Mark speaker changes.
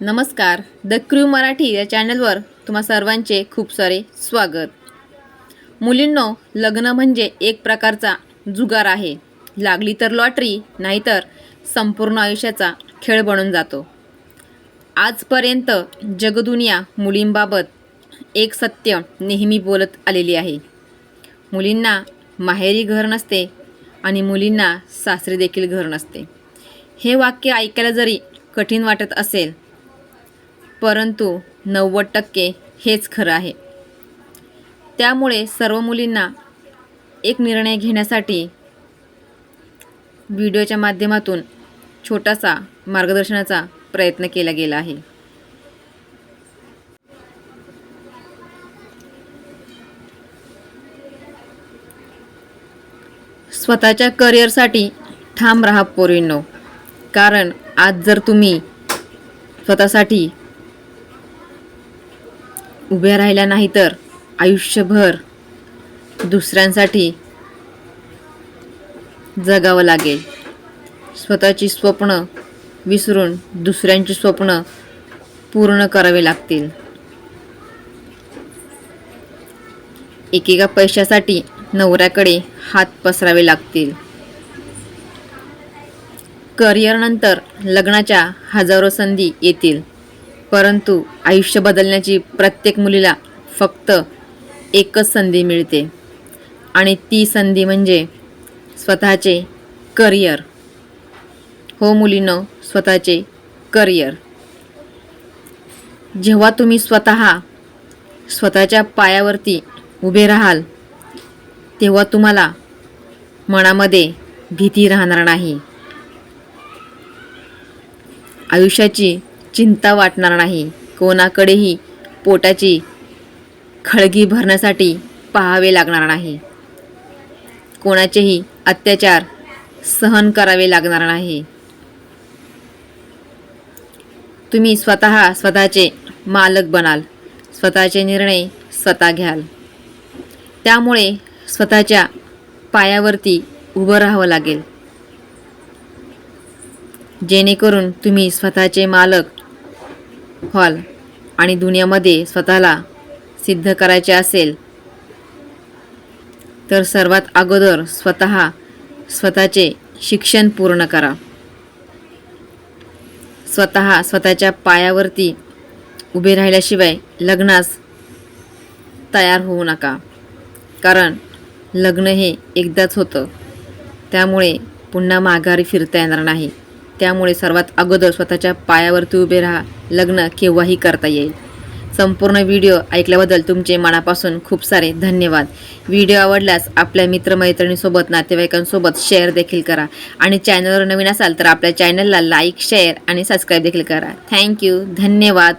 Speaker 1: नमस्कार. The crew Marathi या चॅनलवर तुम्हा सर्वांचे खूप सारे स्वागत. मुलींनो, लग्न म्हणजे एक प्रकारचा जुगार आहे. लागली तर लॉटरी, नाहीतर संपूर्ण आयुष्याचा खेळ बनून जातो. आजपर्यंत जगदुनिया मुलींबाबत एक सत्य नेहमी बोलत आलेली आहे. मुलींना माहेरी घर नसते आणि मुलींना सासरी देखील घर नसते. हे वाक्य ऐकायला जरी कठीण वाटत असेल, परंतु 90% हेच खरं आहे. त्यामुळे सर्व मुलींना एक निर्णय घेण्यासाठी व्हिडिओच्या माध्यमातून छोटासा मार्गदर्शनाचा प्रयत्न केला गेला आहे. स्वतःच्या करिअरसाठी ठाम राहा पोरींनो. कारण आज जर तुम्ही स्वतःसाठी उभे राहिल्या नाही तर आयुष्यभर दुसऱ्यांसाठी जगावं लागेल. स्वतःची स्वप्न विसरून दुसऱ्यांची स्वप्न पूर्ण करावे लागतील. एकेका पैशासाठी नवऱ्याकडे हात पसरावे लागतील. करिअरनंतर लग्नाच्या हजारो संधी येतील, परंतु आयुष्य बदलण्याची प्रत्येक मुलीला फक्त एकच संधी मिळते आणि ती संधी म्हणजे स्वतःचे करिअर. हो मुलींनो, स्वतःचे करिअर. जेव्हा तुम्ही स्वतःच्या पायावरती उभे राहाल, तेव्हा तुम्हाला मनामध्ये भीती राहणार नाही. आयुष्याची चिंता वाटणार नाही. कोणाकडेही पोटाची खळगी भरण्यासाठी पाहावे लागणार नाही. कोणाचेही अत्याचार सहन करावे लागणार नाही. तुम्ही स्वतःचे मालक बनाल. स्वतःचे निर्णय स्वतः घ्याल. त्यामुळे स्वतःच्या पायावरती उभं राहावं लागेल, जेणेकरून तुम्ही स्वतःचे मालक व्हाल. आणि दुनियामध्ये स्वतःला सिद्ध करायचे असेल तर सर्वात अगोदर स्वतःचे शिक्षण पूर्ण करा. स्वतःच्या पायावरती उभे राहिल्याशिवाय लग्नास तयार होऊ नका. कारण लग्न हे एकदाच होतं, त्यामुळे पुन्हा माघारी फिरता येणार नाही. त्यामुळे सर्वात अगोदर स्वतःच्या पायावरती उभे राहा. लग्न केव्हाही करता येईल. संपूर्ण व्हिडिओ ऐकल्याबद्दल तुमचे मनापासून खूप सारे धन्यवाद. व्हिडिओ आवडल्यास आपल्या मित्रमैत्रिणींसोबत, नातेवाईकांसोबत शेअर देखील करा. आणि चॅनलवर नवीन असाल तर आपल्या चॅनलला लाईक, शेअर आणि सबस्क्राईब देखील करा. थँक्यू. धन्यवाद.